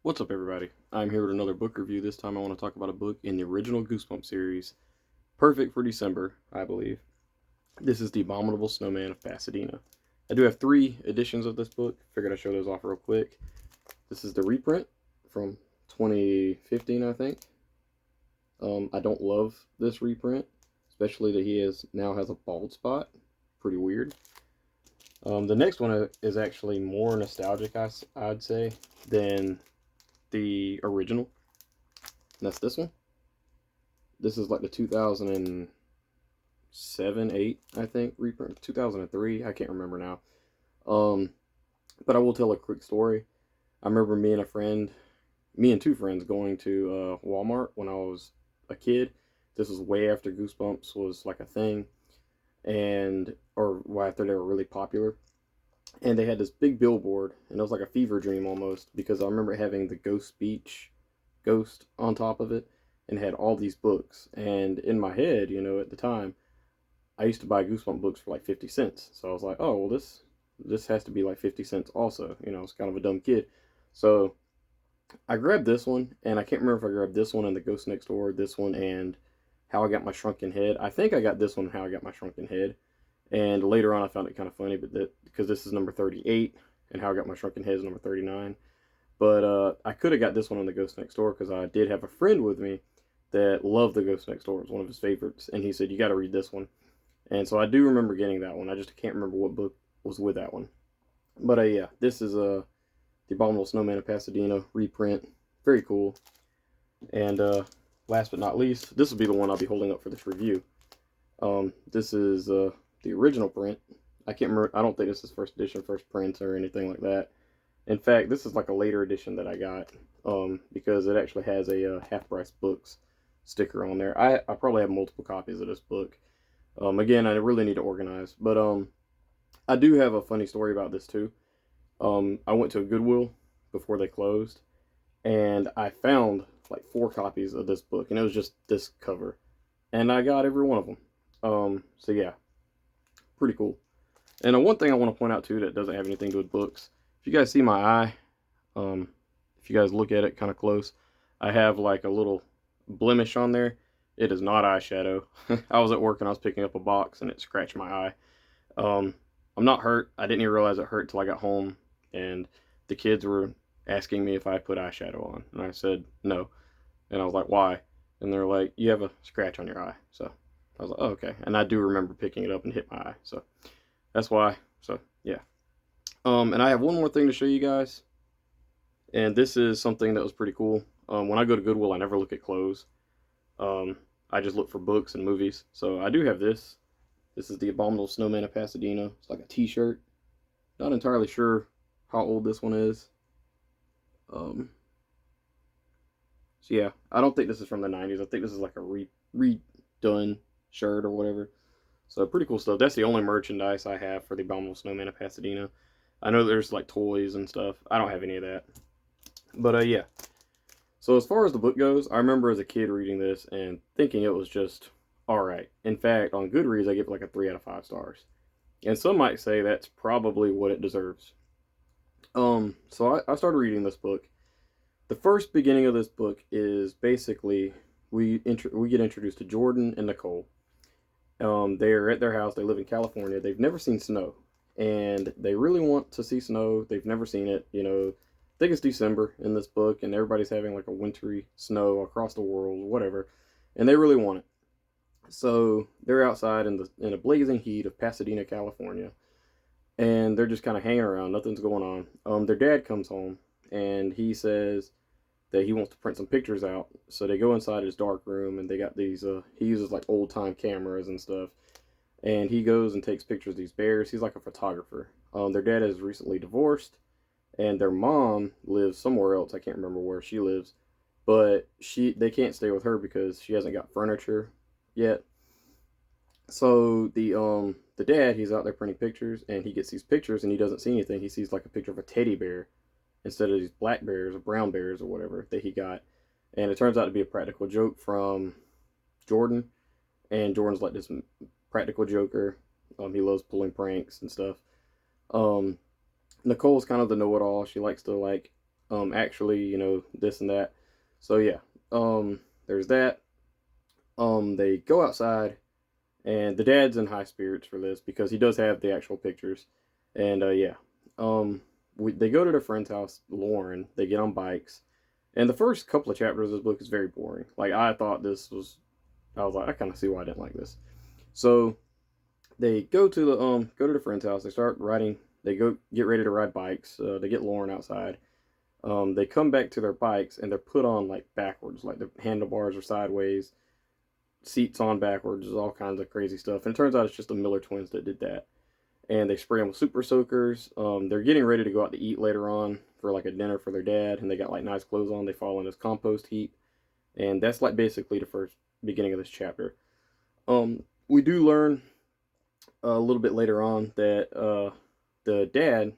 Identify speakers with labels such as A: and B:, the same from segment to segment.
A: What's up, everybody? I'm here with another book review. This time I want to talk about a book in the original Goosebumps series, perfect for December, I believe. This is The Abominable Snowman of Pasadena. I do have three editions of this book. Figured I'd show those off real quick. This is the reprint from 2015, I think. I don't love this reprint, especially that now has a bald spot. Pretty weird. The next one is actually more nostalgic, I'd say, than the original. And that's this one. This is like the 2007, 8, I think, reprint. 2003, I can't remember now. Um, but I will tell a quick story. I remember me and two friends going to Walmart when I was a kid. This was way after Goosebumps was like a thing, or way after they were really popular. And they had this big billboard, and it was like a fever dream almost because I remember having the Ghost Beach ghost on top of it and had all these books. And in my head, at the time, I used to buy Goosebump books for like 50 cents. So I was like, oh, well, this has to be like 50 cents also. It's kind of a dumb kid. So I grabbed this one, and I can't remember if I grabbed this one and the Ghost Next Door, this one and How I Got My Shrunken Head. I think I got this one, How I Got My Shrunken Head. And later on, I found it kind of funny, because this is number 38, and How I Got My Shrunken Head is number 39. But I could have got this one on the Ghost Next Door because I did have a friend with me that loved the Ghost Next Door. It was one of his favorites, and he said, "You got to read this one." And so I do remember getting that one. I just can't remember what book was with that one. But yeah, this is the Abominable Snowman of Pasadena reprint. Very cool. And last but not least, this will be the one I'll be holding up for this review. This is the original print. I can't remember. I don't think this is first edition, first print, or anything like that. In fact, this is like a later edition that I got, because it actually has a half price books sticker on there. I probably have multiple copies of this book. Again, I really need to organize, but I do have a funny story about this too. I went to a Goodwill before they closed, and I found like four copies of this book, and it was just this cover, and I got every one of them. So yeah, pretty cool. And one thing I want to point out too that doesn't have anything to do with books. If you guys see my eye, um, if you guys look at it kind of close, I have like a little blemish on there. It is not eyeshadow. I was at work and I was picking up a box and it scratched my eye. Um, I'm not hurt. I didn't even realize it hurt till I got home, and the kids were asking me if I put eyeshadow on, and I said no. And I was like, why? And they're like, you have a scratch on your eye. So I was like, oh, okay. And I do remember picking it up and hit my eye. So that's why. So yeah. And I have one more thing to show you guys, and this is something that was pretty cool. When I go to Goodwill, I never look at clothes. Um, I just look for books and movies. So I do have this. This is the Abominable Snowman of Pasadena. It's like a T-shirt. Not entirely sure how old this one is. Um, so yeah, I don't think this is from the 90s. I think this is like a redone shirt or whatever. So pretty cool stuff. That's the only merchandise I have for the Abominable Snowman of Pasadena. I know there's like toys and stuff. I don't have any of that. But yeah. So as far as the book goes, I remember as a kid reading this and thinking it was just alright. In fact, on Goodreads, I give it like a 3 out of 5 stars. And some might say that's probably what it deserves. So I started reading this book. The first beginning of this book is basically we get introduced to Jordan and Nicole. They're at their house. They live in California. They've never seen snow, and they really want to see snow. They've never seen it. I think it's December in this book, and everybody's having like a wintry snow across the world, whatever, and they really want it. So they're outside in a blazing heat of Pasadena, California, and they're just kind of hanging around. Nothing's going on. Their dad comes home, and he says that he wants to print some pictures out. So they go inside his dark room, and they got these. He uses like old time cameras and stuff, and he goes and takes pictures of these bears. He's like a photographer. Their dad is recently divorced, and their mom lives somewhere else. I can't remember where she lives, but they can't stay with her because she hasn't got furniture yet. So the dad, he's out there printing pictures, and he gets these pictures and he doesn't see anything. He sees like a picture of a teddy bear instead of these black bears or brown bears or whatever that he got. And it turns out to be a practical joke from Jordan. And Jordan's like this practical joker. He loves pulling pranks and stuff. Um, Nicole's kind of the know-it-all. She likes to like Actually, this and that. So yeah, there's that. They go outside, and the dad's in high spirits for this because he does have the actual pictures. And yeah, um, they go to their friend's house, Lauren. They get on bikes, and the first couple of chapters of this book is very boring. Like I thought this was, I was like, I kind of see why I didn't like this. So they go to the friend's house. They start riding. They go get ready to ride bikes. They get Lauren outside. They come back to their bikes and they're put on like backwards, like the handlebars are sideways, seats on backwards, all kinds of crazy stuff. And it turns out it's just the Miller twins that did that. And they spray them with super soakers. They're getting ready to go out to eat later on for like a dinner for their dad, and they got like nice clothes on. They fall in his compost heap, and that's like basically the first beginning of this chapter. We do learn a little bit later on that the dad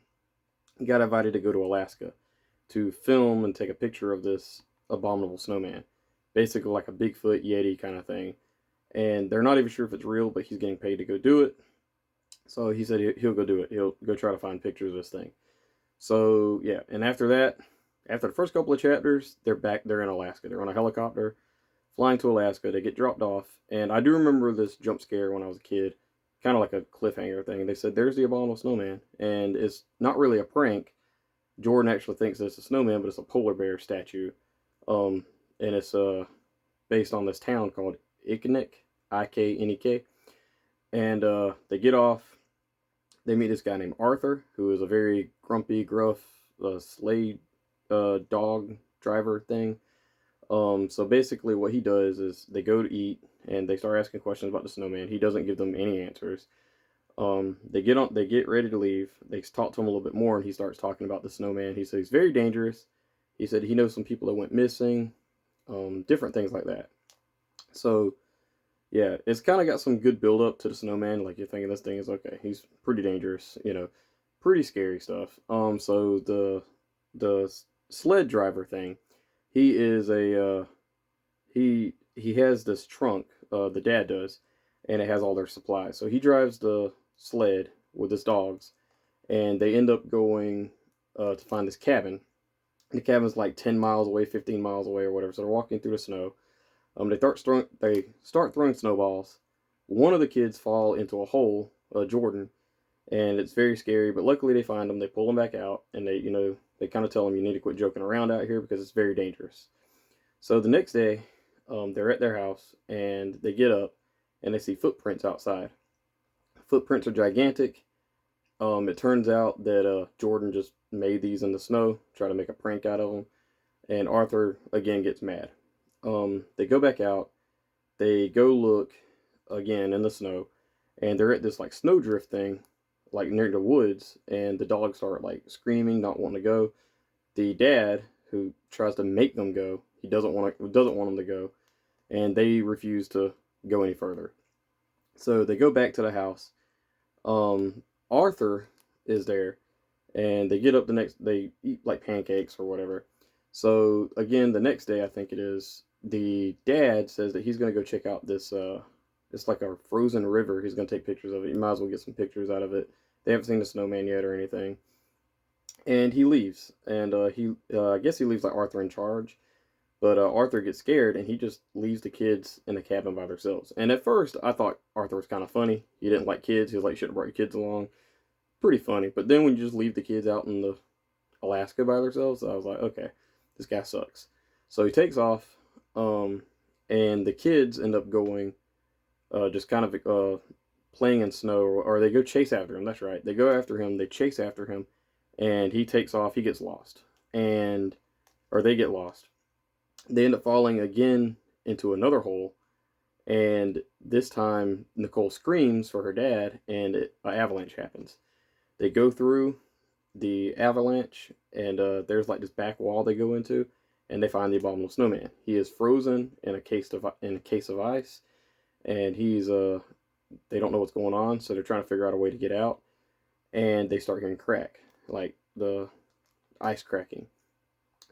A: got invited to go to Alaska to film and take a picture of this abominable snowman, basically like a Bigfoot Yeti kind of thing. And they're not even sure if it's real, but he's getting paid to go do it. So he said he'll go do it. He'll go try to find pictures of this thing. So yeah, and after that, after the first couple of chapters, they're back. They're in Alaska. They're on a helicopter flying to Alaska. They get dropped off, and I do remember this jump scare when I was a kid, kind of like a cliffhanger thing. They said there's the abominable snowman, and it's not really a prank. Jordan actually thinks it's a snowman, but it's a polar bear statue, um, and it's based on this town called Iknik, Iknek, and they get off. They meet this guy named Arthur, who is a very grumpy, gruff sleigh dog driver thing. So basically, what he does is they go to eat and they start asking questions about the snowman. He doesn't give them any answers. They get ready to leave. They talk to him a little bit more, and he starts talking about the snowman. He says he's very dangerous. He said he knows some people that went missing, different things like that. So yeah, it's kind of got some good build up to the snowman. Like you're thinking this thing is okay. He's pretty dangerous, pretty scary stuff. So the sled driver thing, he is he has this trunk. The dad does, and it has all their supplies. So he drives the sled with his dogs, and they end up going to find this cabin. The cabin's like 10 miles away, 15 miles away, or whatever. So they're walking through the snow. They start throwing snowballs. One of the kids fall into a hole, Jordan, and it's very scary. But luckily they find him. They pull him back out, and they kind of tell him you need to quit joking around out here because it's very dangerous. So the next day, they're at their house and they get up and they see footprints outside. Footprints are gigantic. It turns out that Jordan just made these in the snow, try to make a prank out of them, and Arthur again gets mad. They go back out. They go look again in the snow, and they're at this like snowdrift thing, like near the woods, and the dogs start like screaming, not wanting to go. The dad, who tries to make them go, he doesn't want them to go, and they refuse to go any further. So they go back to the house. Arthur is there, and they get up they eat like pancakes or whatever. So again, the next day, I think it is, the dad says that he's going to go check out this, it's like a frozen river. He's going to take pictures of it. You might as well get some pictures out of it. They haven't seen the snowman yet or anything. And he leaves, and I guess he leaves like Arthur in charge. But Arthur gets scared, and he just leaves the kids in the cabin by themselves. And at first, I thought Arthur was kind of funny. He didn't like kids. He was like, should have brought your kids along. Pretty funny. But then when you just leave the kids out in the Alaska by themselves, I was like, okay, this guy sucks. So he takes off, and the kids end up going, just kind of playing in snow, or they go chase after him. That's right. They go after him. They chase after him, and he takes off. He gets lost, or they get lost. They end up falling again into another hole, and this time Nicole screams for her dad, and an avalanche happens. They go through the avalanche, and there's like this back wall they go into, and they find the abominable snowman. He is frozen in a case of ice, and they don't know what's going on, so they're trying to figure out a way to get out, and they start hearing crack, like the ice cracking.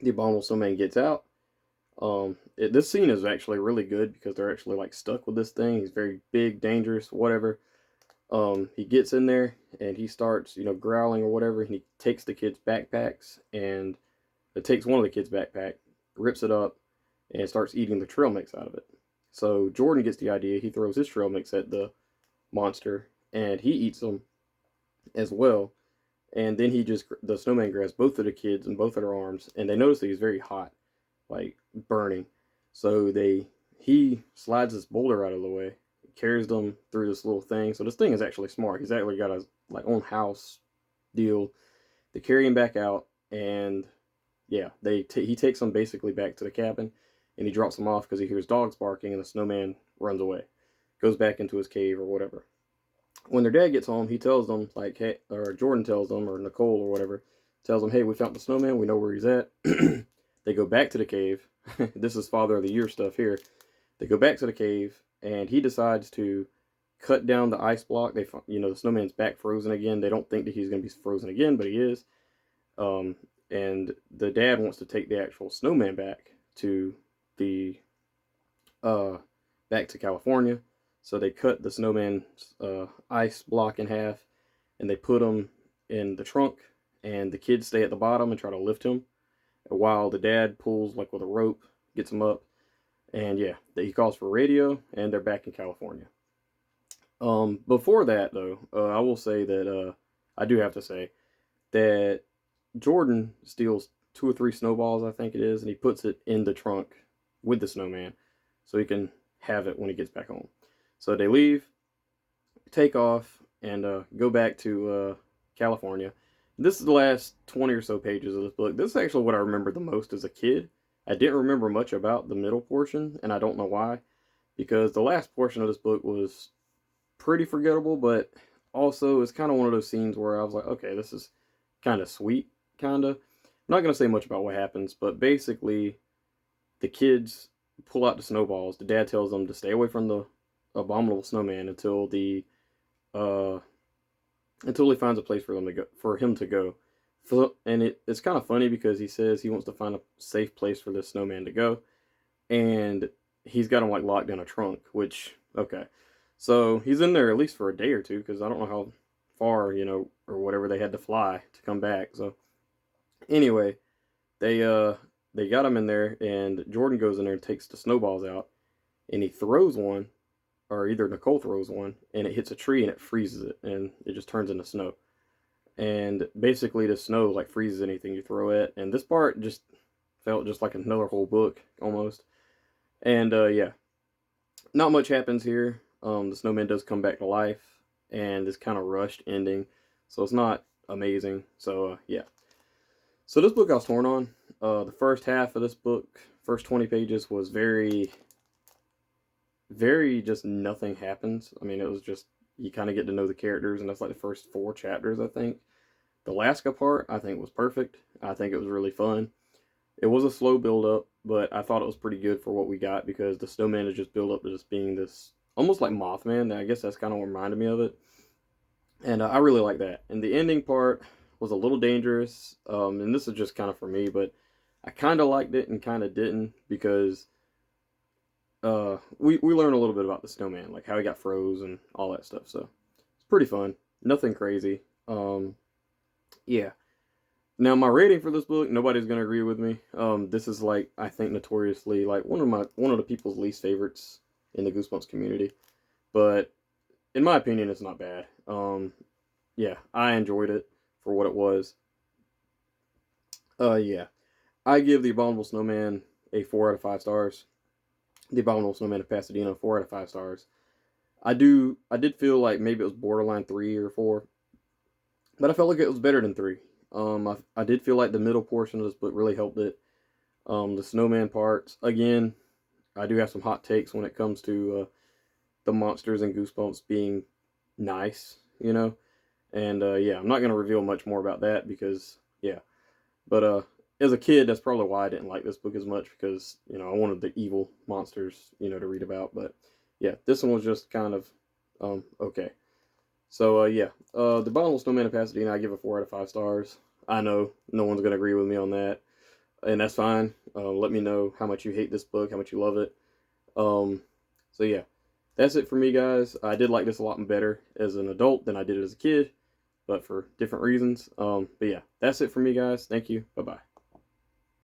A: The abominable snowman gets out. This scene is actually really good because they're actually like stuck with this thing. He's very big, dangerous, whatever. He gets in there and he starts, growling or whatever. And he takes the kids' backpacks and it takes one of the kids' backpack, rips it up, and starts eating the trail mix out of it. So Jordan gets the idea. He throws his trail mix at the monster, and he eats them as well. And then the snowman grabs both of the kids in both of their arms, and they notice that he's very hot, like burning. So he slides this boulder out of the way, carries them through this little thing. So this thing is actually smart. He's actually got a like own house deal. They carry him back out, and yeah, he takes them basically back to the cabin, and he drops them off because he hears dogs barking, and the snowman runs away, goes back into his cave or whatever. When their dad gets home, he tells them like, hey, or Jordan tells them, or Nicole or whatever, tells them, hey, we found the snowman. We know where he's at. They go back to the cave. This is Father of the Year stuff here. They go back to the cave, and he decides to cut down the ice block. The snowman's back frozen again. They don't think that he's going to be frozen again, but he is. And the dad wants to take the actual snowman back to the back to California. So they cut the snowman's ice block in half, and they put him in the trunk, and the kids stay at the bottom and try to lift him, while the dad pulls like with a rope, gets him up, and yeah, he calls for radio, and they're back in California. Before that though, I will say that I do have to say that Jordan steals 2 or 3 snowballs, I think it is, and he puts it in the trunk with the snowman, so he can have it when he gets back home. So they leave, take off, and go back to California. This is the last 20 or so pages of this book. This is actually what I remember the most as a kid. I didn't remember much about the middle portion, and I don't know why, because the last portion of this book was pretty forgettable, but also it's kind of one of those scenes where I was like, okay, this is kind of sweet, kind of. I'm not going to say much about what happens, but basically the kids pull out the snowballs. The dad tells them to stay away from the Abominable Snowman until he finds a place for him to go. And it's kind of funny because he says he wants to find a safe place for this snowman to go, and he's got him like locked in a trunk. Which, okay, so he's in there at least for a day or two, because I don't know how far, or whatever they had to fly to come back. So anyway, they got him in there, and Jordan goes in there and takes the snowballs out, and he throws one, or either Nicole throws one, and it hits a tree and it freezes it, and it just turns into snow. And basically the snow like freezes anything you throw it, and this part just felt just like another whole book almost. And yeah, not much happens here. The snowman does come back to life, and it's kind of rushed ending, so it's not amazing. So yeah, so this book I was torn on. The first half of this book, first 20 pages, was very just nothing happens. I mean, it was just, you kind of get to know the characters, and that's like the first 4 chapters, I think. The Alaska part, I think, was perfect. I think it was really fun. It was a slow build up, but I thought it was pretty good for what we got, because the snowman is just built up to just being this, almost like Mothman. I guess that's kind of what reminded me of it. And I really like that. And the ending part was a little dangerous, and this is just kind of for me, but I kind of liked it and kind of didn't, because we learn a little bit about the snowman, like how he got froze and all that stuff. So it's pretty fun. Nothing crazy. Yeah. Now my rating for this book, nobody's gonna agree with me. This is like, I think, notoriously like one of the people's least favorites in the Goosebumps community, but in my opinion, it's not bad. Yeah, I enjoyed it for what it was. Yeah, I give the Abominable Snowman a 4 out of 5 stars. The Abominable Snowman of Pasadena, 4 out of 5 stars. I did feel like maybe it was borderline 3 or 4, but I felt like it was better than 3. I did feel like the middle portion of this book really helped it. The snowman parts, again, I do have some hot takes when it comes to the monsters and Goosebumps being nice, and yeah, I'm not going to reveal much more about that, because yeah, but as a kid, that's probably why I didn't like this book as much, because I wanted the evil monsters to read about. But yeah, this one was just kind of okay. So yeah, the Abominable Snowman of Pasadena, I give a 4 out of 5 stars. I know no one's gonna agree with me on that, and that's fine. Let me know how much you hate this book, how much you love it. So yeah, that's it for me, guys. I did like this a lot better as an adult than I did as a kid, but for different reasons. But yeah, that's it for me, guys. Thank you. Bye bye.